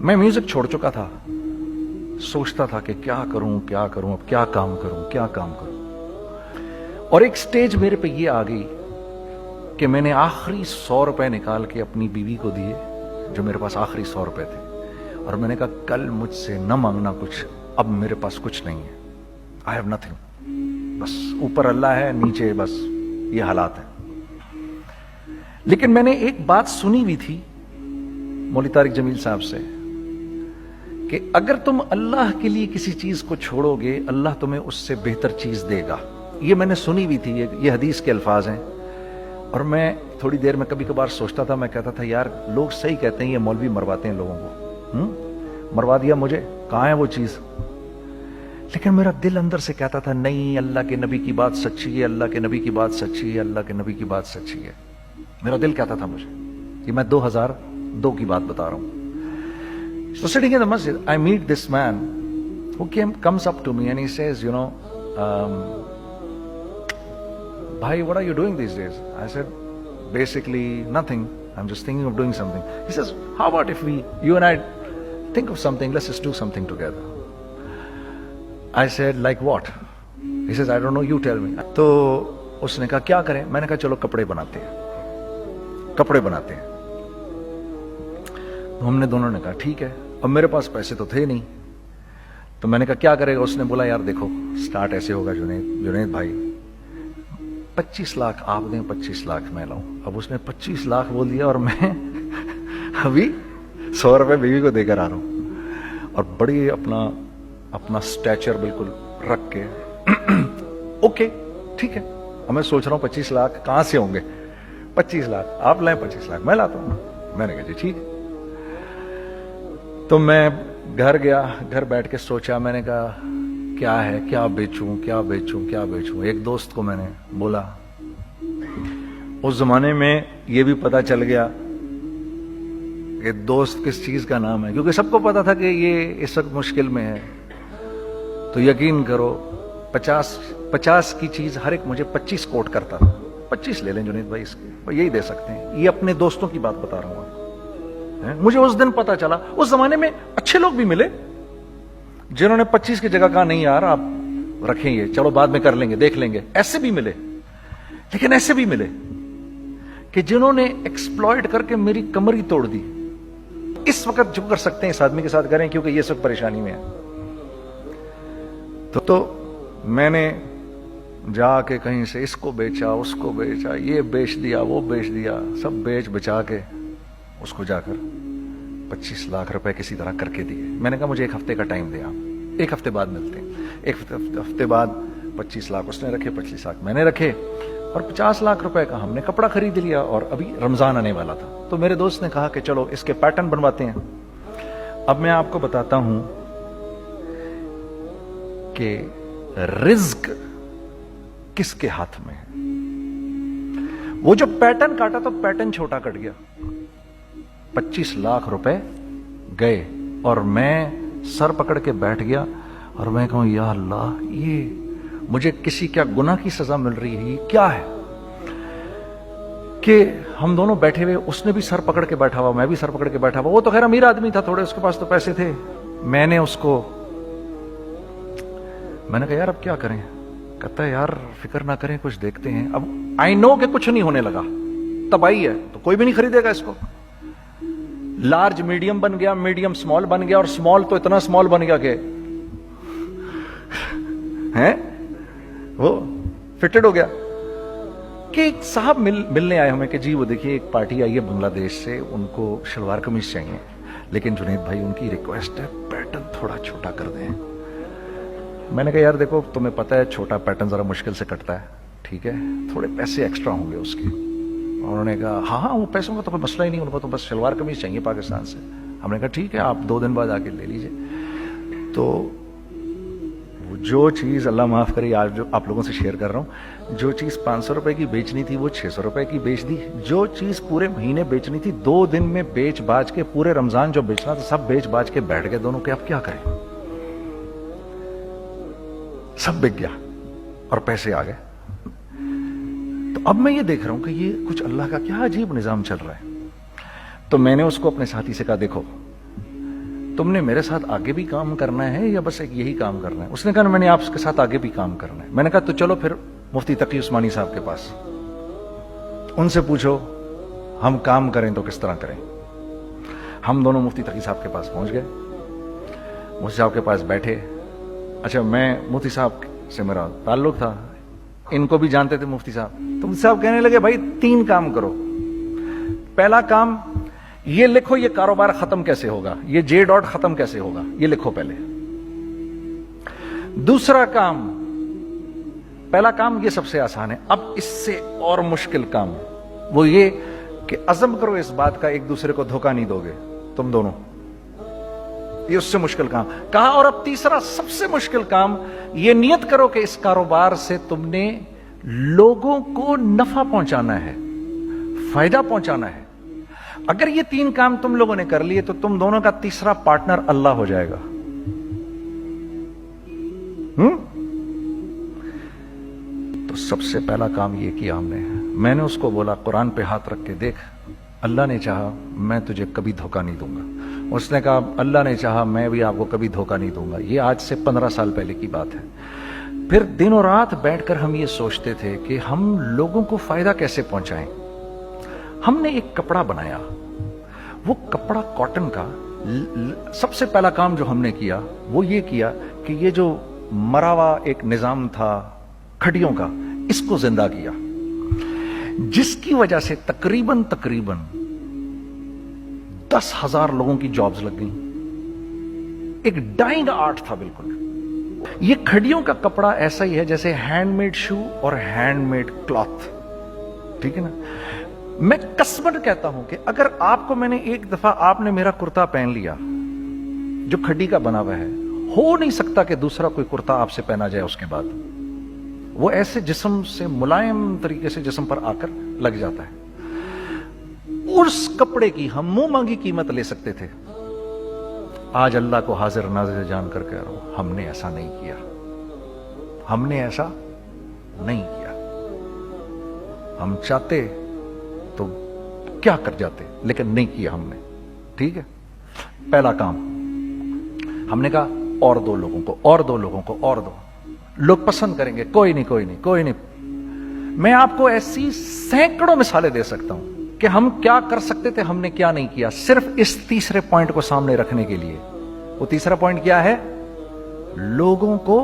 میں میوزک چھوڑ چکا تھا، سوچتا تھا کہ کیا کروں اب کیا کام کروں، اور ایک سٹیج میرے پہ یہ آ گئی کہ میں نے آخری 100 روپے نکال کے اپنی بیوی کو دیے، جو میرے پاس آخری 100 روپے تھے، اور میں نے کہا کل مجھ سے نہ مانگنا کچھ، اب میرے پاس کچھ نہیں ہے، آئی ہیو نتھنگ، بس اوپر اللہ ہے، نیچے بس یہ حالات ہیں۔ لیکن میں نے ایک بات سنی بھی تھی مولوی طارق جمیل صاحب سے کہ اگر تم اللہ کے لیے کسی چیز کو چھوڑو گے، اللہ تمہیں اس سے بہتر چیز دے گا۔ یہ میں نے سنی بھی تھی، یہ حدیث کے الفاظ ہیں، اور میں تھوڑی دیر میں کبھی کبھار سوچتا تھا، میں کہتا تھا یار لوگ صحیح کہتے ہیں، یہ مولوی مرواتے ہیں لوگوں کو، مروا دیا مجھے، کہاں ہے وہ چیز؟ لیکن میرا دل اندر سے کہتا تھا نہیں، اللہ کے نبی کی بات سچی ہے، اللہ کے نبی کی بات سچی ہے، اللہ کے نبی کی بات سچی ہے، میرا دل کہتا تھا مجھے۔ یہ میں 2002 کی بات بتا رہا ہوں۔ So sitting in the masjid, I meet this man who comes up to me and he says, Bhai, what are you doing these days? I said, basically nothing. I'm just thinking of doing something. He says, how about if you and I think of something, let's just do something together. I said, like what? He says, I don't know, you tell me. تو اس نے کہا کیا کریں؟ میں نے کہا چلو کپڑے بناتے ہیں۔ ہم نے دونوں نے کہا ٹھیک ہے، اب میرے پاس پیسے تو تھے نہیں، تو میں نے کہا کیا کرے گا؟ اس نے بولا یار دیکھو سٹارٹ ایسے ہوگا جنید بھائی، 25 لاکھ آپ دیں، 25 لاکھ میں لاؤں۔ اب اس نے 25 لاکھ بول دیا اور میں ابھی 100 روپے بیوی کو دے کر آ رہا ہوں، اور بڑی اپنا سٹیچر بالکل رکھ کے اوکے ٹھیک ہے۔ اب میں سوچ رہا ہوں 25 لاکھ کہاں سے ہوں گے؟ 25 لاکھ آپ لائیں، 25 لاکھ میں لاتا ہوں۔ میں نے کہا جی ٹھیک ہے۔ تو میں گھر گیا، گھر بیٹھ کے سوچا، میں نے کہا کیا ہے، کیا بیچوں۔ ایک دوست کو میں نے بولا، اس زمانے میں یہ بھی پتا چل گیا کہ دوست کس چیز کا نام ہے، کیونکہ سب کو پتا تھا کہ یہ اس وقت مشکل میں ہے۔ تو یقین کرو 50 کی چیز ہر ایک مجھے 25 کوٹ کرتا تھا۔ 25 لے لیں جنید بھائی، اس کے یہی دے سکتے ہیں۔ یہ اپنے دوستوں کی بات بتا رہا ہوں۔ مجھے اس دن پتا چلا، اس زمانے میں اچھے لوگ بھی ملے جنہوں نے 25 کی جگہ کہا نہیں یار آپ رکھیں، یہ چلو بعد میں کر لیں گے، دیکھ لیں گے، ایسے بھی ملے۔ لیکن ایسے بھی ملے کہ جنہوں نے ایکسپلائٹ کر کے میری کمر ہی توڑ دی۔ اس وقت جو کر سکتے ہیں اس آدمی کے ساتھ کریں، کیونکہ یہ سب پریشانی میں ہے۔ تو میں نے جا کے کہیں سے اس کو بیچا، اس کو بیچا، یہ بیچ دیا، وہ بیچ دیا، سب بیچ بچا کے اس کو جا کر 25 لاکھ روپے کسی طرح کر کے دیے۔ میں نے کہا مجھے 1 ہفتے کا ٹائم دے، آپ 1 ہفتے بعد ملتے ہیں۔ 1 ہفتے بعد 25 لاکھ اس نے رکھے، 25 لاکھ میں نے رکھے، اور 50 لاکھ روپے کا ہم نے کپڑا خرید لیا، اور ابھی رمضان آنے والا تھا۔ تو میرے دوست نے کہا کہ چلو اس کے پیٹرن بنواتے ہیں۔ اب میں آپ کو بتاتا ہوں کہ رزق کس کے ہاتھ میں ہے۔ وہ جو پیٹرن کاٹا تو پیٹرن چھوٹا کٹ گیا، 25 لاکھ روپے گئے، اور میں سر پکڑ کے بیٹھ گیا، اور میں کہوں یا اللہ یہ مجھے کسی کیا گناہ کی سزا مل رہی ہے، یہ کیا ہے کہ ہم دونوں بیٹھے ہوئے، اس نے بھی سر پکڑ کے بیٹھا ہوا، میں بھی سر پکڑ کے بیٹھا ہوا۔ وہ تو خیر امیر آدمی تھا تھوڑے، اس کے پاس تو پیسے تھے۔ میں نے کہا یار اب کیا کریں؟ کہتا ہے یار فکر نہ کریں، کچھ دیکھتے ہیں۔ اب آئی نو کہ کچھ نہیں ہونے لگا، تباہی ہے، تو کوئی بھی نہیں خریدے گا اس کو۔ لارج میڈیم بن گیا، میڈیم سمال بن گیا، اور سمال تو اتنا سمال بن گیا کہ وہ فٹڈ ہو گیا۔ کہ ایک صاحب ملنے آئے ہمیں کہ جی وہ دیکھیے ایک پارٹی آئی ہے بنگلہ دیش سے، ان کو شلوار قمیض چاہیے، لیکن جنید بھائی ان کی ریکویسٹ ہے پیٹرن تھوڑا چھوٹا کر دیں۔ میں نے کہا یار دیکھو تمہیں پتہ ہے چھوٹا پیٹرن ذرا مشکل سے کٹتا ہے، ٹھیک ہے تھوڑے پیسے ایکسٹرا ہوں گے اس کے۔ انہوں نے کہا ہاں وہ پیسوں کا تو کوئی مسئلہ ہی نہیں، ان کو تو بس شلوار قمیض چاہیے پاکستان سے۔ ہم نے کہا ٹھیک ہے آپ 2 دن بعد آ کے لے لیجئے۔ تو جو چیز اللہ معاف کرے آج جو آپ لوگوں سے شیئر کر رہا ہوں، جو چیز 500 روپے کی بیچنی تھی وہ 600 روپے کی بیچ دی، جو چیز پورے مہینے بیچنی تھی 2 دن میں بیچ باج کے، پورے رمضان جو بیچنا تھا سب بیچ باج کے بیٹھ گئے دونوں کہ اب کیا کریں، سب بک گیا اور پیسے آ گئے۔ تو اب میں یہ دیکھ رہا ہوں کہ یہ کچھ اللہ کا کیا عجیب نظام چل رہا ہے۔ تو میں نے اس کو اپنے ساتھی سے کہا دیکھو تم نے میرے ساتھ آگے بھی کام کرنا ہے یا بس ایک یہی کام کرنا ہے؟ اس نے کہا میں نے آپ کے ساتھ آگے بھی کام کرنا ہے۔ میں نے کہا تو چلو پھر مفتی تقی عثمانی صاحب کے پاس، ان سے پوچھو ہم کام کریں تو کس طرح کریں۔ ہم دونوں مفتی تقی صاحب کے پاس پہنچ گئے، مفتی صاحب کے پاس بیٹھے۔ اچھا میں مفتی صاحب سے میرا تعلق تھا، ان کو بھی جانتے تھے مفتی صاحب، تو مفتی صاحب کہنے لگے بھائی 3 کام کرو۔ پہلا کام یہ لکھو یہ کاروبار ختم کیسے ہوگا، یہ جے ڈاٹ ختم کیسے ہوگا، یہ لکھو پہلے۔ دوسرا کام، پہلا کام یہ سب سے آسان ہے، اب اس سے اور مشکل کام وہ یہ کہ عزم کرو اس بات کا ایک دوسرے کو دھوکہ نہیں دو گے تم دونوں، یہ اس سے مشکل کام کہا۔ اور اب تیسرا سب سے مشکل کام، یہ نیت کرو کہ اس کاروبار سے تم نے لوگوں کو نفع پہنچانا ہے، فائدہ پہنچانا ہے۔ اگر یہ 3 کام تم لوگوں نے کر لیے تو تم دونوں کا تیسرا پارٹنر اللہ ہو جائے گا۔ تو سب سے پہلا کام یہ کیا ہم نے، میں نے اس کو بولا قرآن پہ ہاتھ رکھ کے دیکھ، اللہ نے چاہا میں تجھے کبھی دھوکہ نہیں دوں گا۔ اس نے کہا اللہ نے چاہا میں بھی آپ کو کبھی دھوکہ نہیں دوں گا۔ یہ آج سے 15 سال پہلے کی بات ہے۔ پھر دن اور رات بیٹھ کر ہم یہ سوچتے تھے کہ ہم لوگوں کو فائدہ کیسے پہنچائیں۔ ہم نے ایک کپڑا بنایا، وہ کپڑا کاٹن کا۔ سب سے پہلا کام جو ہم نے کیا وہ یہ کیا کہ یہ جو مرا ہوا ایک نظام تھا کھڑیوں کا، اس کو زندہ کیا، جس کی وجہ سے تقریباً 10,000 لوگوں کی جابز لگ گئیں۔ ایک ڈائنگ آرٹ تھا بالکل۔ یہ کھڑیوں کا کپڑا ایسا ہی ہے جیسے ہینڈ میڈ شو اور ہینڈ میڈ کلاتھ، ٹھیک ہے نا۔ میں قسمن کہتا ہوں کہ اگر آپ کو میں نے ایک دفعہ آپ نے میرا کرتا پہن لیا جو کھڈی کا بنا ہوا ہے، ہو نہیں سکتا کہ دوسرا کوئی کرتا آپ سے پہنا جائے اس کے بعد۔ وہ ایسے جسم سے ملائم طریقے سے جسم پر آ کر لگ جاتا ہے۔ اس کپڑے کی ہم منہ مانگی قیمت لے سکتے تھے۔ آج اللہ کو حاضر ناظر جان کر کہہ رہا ہوں، ہم نے ایسا نہیں کیا، ہم نے ایسا نہیں کیا۔ ہم چاہتے تو کیا کر جاتے، لیکن نہیں کیا ہم نے، ٹھیک ہے۔ پہلا کام ہم نے کہا اور 2 لوگوں کو، اور 2 لوگوں کو، اور 2 لوگ پسند کریں گے، کوئی نہیں کوئی نہیں کوئی نہیں۔ میں آپ کو ایسی سینکڑوں مثالیں دے سکتا ہوں کہ ہم کیا کر سکتے تھے، ہم نے کیا نہیں کیا، صرف اس تیسرے پوائنٹ کو سامنے رکھنے کے لیے۔ وہ تیسرا پوائنٹ کیا ہے؟ لوگوں کو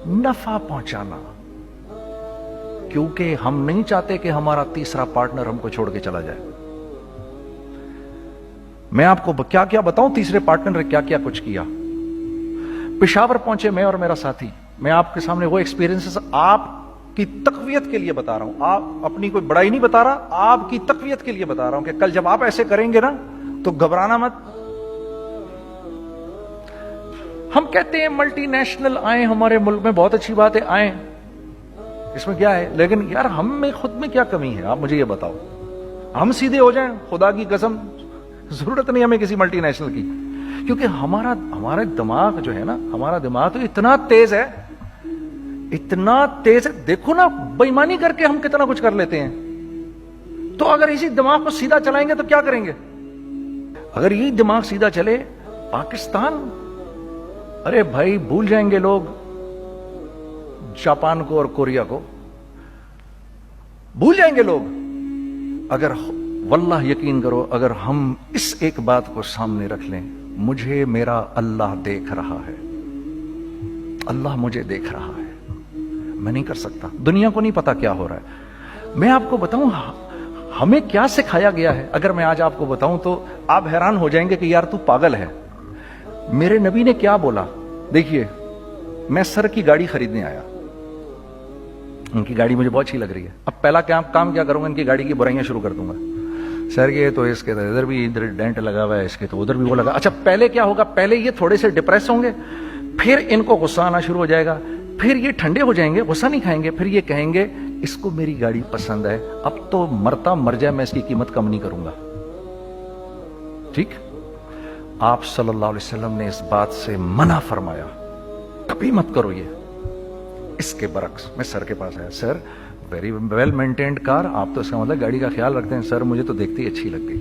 نفع پہنچانا، کیونکہ ہم نہیں چاہتے کہ ہمارا تیسرا پارٹنر ہم کو چھوڑ کے چلا جائے۔ میں آپ کو کیا کیا بتاؤں، تیسرے پارٹنر نے کیا کیا کچھ کیا۔ پشاور پہنچے میں اور میرا ساتھی، میں آپ کے سامنے وہ ایکسپیرینسز آپ کی تقویت کے لیے بتا رہا ہوں، آپ اپنی کوئی بڑائی نہیں بتا رہا، آپ کی تقویت کے لیے بتا رہا ہوں کہ کل جب آپ ایسے کریں گے نا تو گھبرانا مت۔ ہم کہتے ہیں ملٹی نیشنل آئیں ہمارے ملک میں، بہت اچھی بات ہے، آئیں، اس میں کیا ہے، لیکن یار ہم میں خود میں کیا کمی ہے، آپ مجھے یہ بتاؤ۔ ہم سیدھے ہو جائیں، خدا کی قسم ضرورت نہیں ہمیں کسی ملٹی نیشنل کی، کیونکہ ہمارا دماغ جو ہے نا، ہمارا دماغ تو اتنا تیز ہے، اتنا تیز ہے، دیکھو نا بے ایمانی کر کے ہم کتنا کچھ کر لیتے ہیں۔ تو اگر اسی دماغ کو سیدھا چلائیں گے تو کیا کریں گے؟ اگر یہی دماغ سیدھا چلے، پاکستان، ارے بھائی بھول جائیں گے لوگ جاپان کو اور کوریا کو، بھول جائیں گے لوگ۔ اگر واللہ یقین کرو، اگر ہم اس ایک بات کو سامنے رکھ لیں، مجھے میرا اللہ دیکھ رہا ہے، اللہ مجھے دیکھ رہا ہے، میں نہیں کر سکتا، دنیا کو نہیں پتا کیا ہو رہا ہے۔ میں آپ کو بتاؤں ہمیں کیا سکھایا گیا ہے، اگر میں آج آپ کو بتاؤں تو آپ حیران ہو جائیں گے کہ یار تو پاگل ہے۔ میرے نبی نے کیا بولا؟ دیکھیے، میں سر کی گاڑی خریدنے آیا، ان کی گاڑی مجھے بہت اچھی لگ رہی ہے، اب پہلا کام کیا کروں گا، ان کی گاڑی کی برائیاں شروع کر دوں گا۔ سر یہ تو اس کے ادھر بھی ادھر ڈینٹ لگا ہوا ہے، اس کے تو ادھر بھی وہ لگا۔ اچھا پہلے کیا ہوگا، پہلے یہ تھوڑے سے ڈپریس ہوں گے، پھر ان کو غصہ آنا شروع ہو جائے گا، پھر یہ ٹھنڈے ہو جائیں گے، غصہ نہیں کھائیں گے، پھر یہ کہیں گے اس کو میری گاڑی پسند ہے، اب تو مرتا مر جائے میں اس کی قیمت کم نہیں کروں گا۔ ٹھیک، آپ صلی اللہ علیہ وسلم نے اس بات سے منع فرمایا، کبھی مت کرو یہ۔ اس کے برعکس میں سر کے پاس آیا، سر ویری ویل مینٹینڈ کار، آپ تو اس کا مطلب گاڑی کا خیال رکھتے ہیں۔ سر مجھے تو دیکھتے ہی اچھی لگ گئی،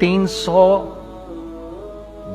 300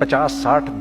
50, 60,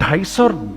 250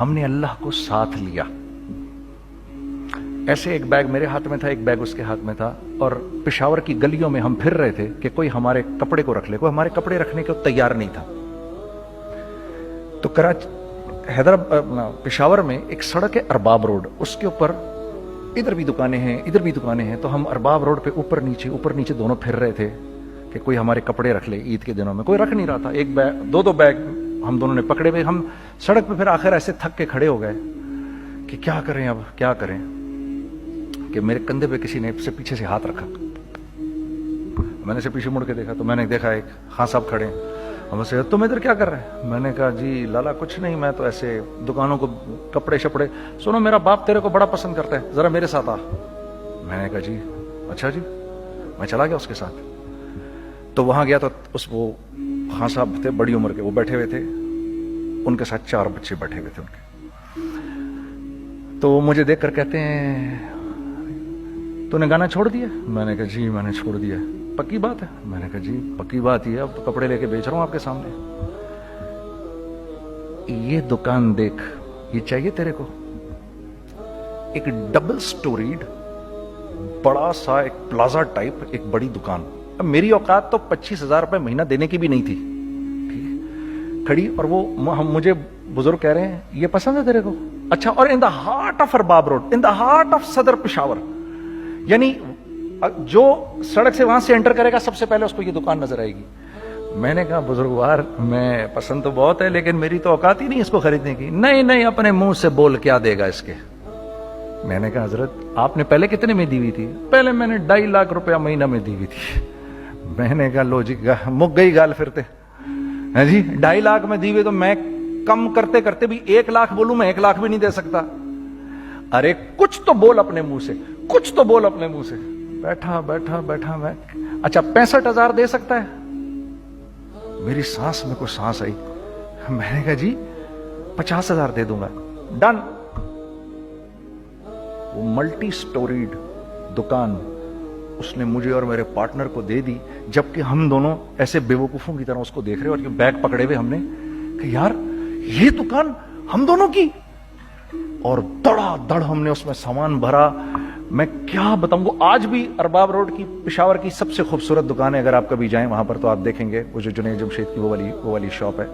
ہم نے اللہ کو ساتھ لیا. ایسے ایک بیگ میرے ہاتھ میں تھا, ایک بیگ اس کے ہاتھ میں تھا, اور پشاور کی گلیوں میں ہم پھر رہے تھے کہ کوئی ہمارے کپڑے کو رکھ لے. کوئی ہمارے کپڑے رکھنے کو تیار نہیں تھا. تو پشاور میں ایک سڑک ہے ارباب روڈ, اس کے اوپر ادھر بھی دکانیں ہیں ادھر بھی دکانیں ہیں. تو ہم ارباب روڈ پہ اوپر نیچے دونوں پھر رہے تھے کہ کوئی ہمارے کپڑے رکھ لے. عید کے دنوں میں کوئی رکھ نہیں رہا تھا. ایک بیگ, دو بیگ ہم دونوں نے پکڑے ہوئے. ہم سڑک پہ پھر آخر ایسے تھک کے کھڑے ہو گئے کہ کیا کریں, اب کیا کریں, کہ میرے کندھے پہ کسی نے سے پیچھے سے ہاتھ رکھا. میں نے سے پیچھے مڑ کے دیکھا تو میں نے دیکھا ایک خان صاحب کھڑے ہیں. ہم سے تم ادھر کیا کر رہے ہیں؟ میں نے کہا جی لالا کچھ نہیں, میں تو ایسے دکانوں کو کپڑے شپڑے. سنو میرا باپ تیرے کو بڑا پسند کرتا ہے, ذرا میرے ساتھ آ. میں نے کہا جی اچھا جی. میں چلا گیا اس کے ساتھ. تو وہاں گیا تو وہ خان صاحب تھے بڑی عمر کے, وہ بیٹھے ہوئے تھے, ان کے ساتھ 4 بچے بیٹھے ہوئے تھے ان کے. تو وہ مجھے دیکھ کر کہتے ہیں تو نے گانا چھوڑ دیا؟ میں نے کہا جی میں نے چھوڑ دیا. پکی بات ہے؟ میں نے کہا جی پکی بات یہ ہے, اب تو کپڑے لے کے بیچ رہا ہوں آپ کے سامنے. یہ دکان دیکھ, یہ چاہیے تیرے کو؟ ایک ڈبل سٹوریڈ بڑا سا ایک پلازا ٹائپ ایک بڑی دکان. اب میری اوقات تو 25,000 روپے مہینہ دینے کی بھی نہیں تھی کھڑی. اور وہ مجھے بزرگ کہہ رہے ہیں یہ پسند ہے تیرے کو؟ اچھا. اور in the heart of Arbab road, in the heart of Saddar Peshawar, یعنی جو سڑک سے وہاں سے انٹر کرے گا سب سے پہلے اس کو یہ دکان نظر آئے گی. میں نے کہا بزرگوار میں پسند تو بہت ہے لیکن میری تو اوقات ہی نہیں اس کو خریدنے کی. نہیں اپنے منہ سے بول کیا دے گا اس کے. میں نے کہا حضرت آپ نے پہلے کتنے میں دی ہوئی تھی؟ پہلے میں نے 2.5 لاکھ روپیہ مہینہ میں دی ہوئی تھی. میں نے کہا لو جی مک گئی گال پھرتے ہے جی. 2.5 لاکھ میں دی ہوئی تو میں کم کرتے کرتے بھی 1 لاکھ بولوں, میں 1 لاکھ بھی نہیں دے سکتا. ارے کچھ تو بول اپنے منہ سے, کچھ تو بول اپنے منہ سے. بیٹھا میں اچھا 65,000 دے سکتا ہے؟ میری سانس میں کوئی سانس آئی. میں نے کہا جی 50,000 دے دوں گا. ڈن. وہ ملٹی سٹوریڈ دکان اس نے مجھے اور میرے پارٹنر کو دے دی, جبکہ ہم دونوں ایسے بیوقوفوں کی طرح اس کو دیکھ رہے, اور بیگ پکڑے ہوئے ہم نے کہ یار یہ دکان ہم دونوں کی. اور دڑا دڑ ہم نے اس میں سامان بھرا. میں کیا بتاؤں, وہ آج بھی ارباب روڈ کی پشاور کی سب سے خوبصورت دکان ہے. اگر آپ کبھی جائیں وہاں پر تو آپ دیکھیں گے وہ جو جنید جمشید کی وہ والی شاپ ہے.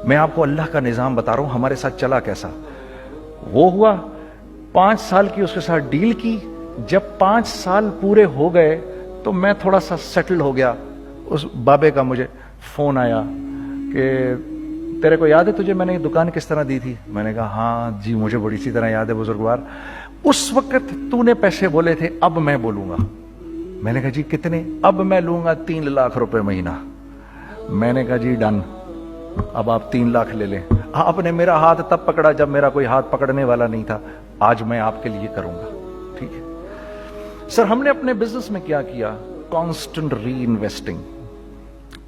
میں آپ کو اللہ کا نظام بتا رہا ہوں ہمارے ساتھ چلا کیسا. وہ ہوا 5 سال کی اس کے ساتھ ڈیل کی. جب 5 سال پورے ہو گئے تو میں تھوڑا سا سیٹل ہو گیا. اس بابے کا مجھے فون آیا کہ تیرے کو یاد ہے تجھے میں نے یہ دکان کس طرح دی تھی؟ میں نے کہا ہاں جی مجھے بڑی سی طرح یاد ہے بزرگوار. اس وقت تو نے پیسے بولے تھے, اب میں بولوں گا. میں نے کہا جی کتنے؟ اب میں لوں گا 3 لاکھ روپے مہینہ. میں نے کہا جی ڈن, اب آپ 3 لاکھ لے لیں. آپ نے میرا ہاتھ تب پکڑا جب میرا کوئی ہاتھ پکڑنے والا نہیں تھا. آج میں آپ کے لیے کروں گا. ٹھیک ہے سر. ہم نے اپنے بزنس میں کیا کیا؟ کانسٹنٹ ری انویسٹنگ.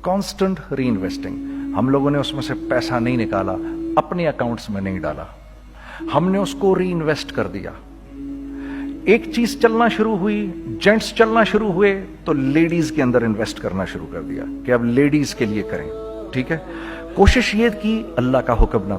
کانسٹنٹ ری انویسٹنگ. ہم لوگوں نے اس میں سے پیسہ نہیں نکالا, اپنے اکاؤنٹس میں نہیں ڈالا, ہم نے اس کو ری انویسٹ کر دیا. ایک چیز چلنا شروع ہوئی, جینٹس چلنا شروع ہوئے, تو لیڈیز کے اندر انویسٹ کرنا شروع کر دیا کہ اب لیڈیز کے لیے کریں. ٹھیک ہے. کوشش یہ کی اللہ کا حکم نہ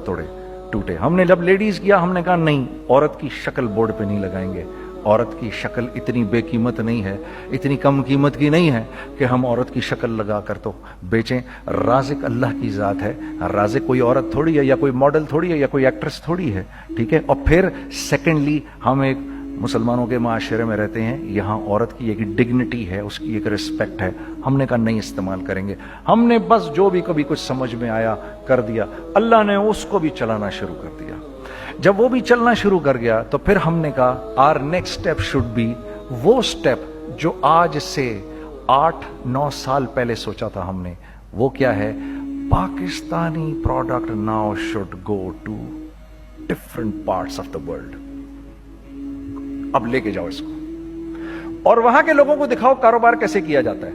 ٹوٹے. ہم نے جب لیڈیز کیا ہم نے کہا نہیں, عورت کی شکل بورڈ پہ نہیں لگائیں گے. عورت کی شکل اتنی بے قیمت نہیں ہے, اتنی کم قیمت کی نہیں ہے کہ ہم عورت کی شکل لگا کر تو بیچیں. رازق اللہ کی ذات ہے. رازق کوئی عورت تھوڑی ہے, یا کوئی ماڈل تھوڑی ہے, یا کوئی ایکٹریس تھوڑی ہے. ٹھیک ہے. اور پھر سیکنڈلی ہم ایک مسلمانوں کے معاشرے میں رہتے ہیں, یہاں عورت کی ایک ڈگنیٹی ہے, اس کی ایک رسپیکٹ ہے. ہم نے کہا نہیں استعمال کریں گے. ہم نے بس جو بھی کبھی کچھ سمجھ میں آیا کر دیا. اللہ نے اس کو بھی چلانا شروع کر دیا. جب وہ بھی چلنا شروع کر گیا تو پھر ہم نے کہا are next step should be وہ اسٹیپ جو آج سے 8-9 سال پہلے سوچا تھا ہم نے. وہ کیا ہے؟ Pakistani product now should go to different parts of the world. اب لے کے جاؤ اس کو اور وہاں کے لوگوں کو دکھاؤ کاروبار کیسے کیا جاتا ہے.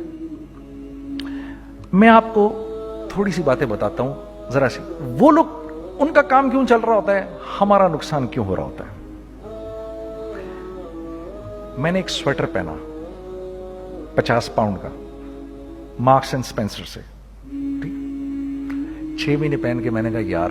میں آپ کو تھوڑی سی باتیں بتاتا ہوں ذرا سی. وہ لوگ ان کا کام کیوں چل رہا ہوتا ہے, ہمارا نقصان کیوں ہو رہا ہوتا ہے. میں نے ایک سویٹر پہنا 50 پاؤنڈ کا مارکس اینڈ اسپینسر سے. 6 مہینے پہن کے میں نے کہا یار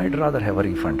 I'd rather have a refund।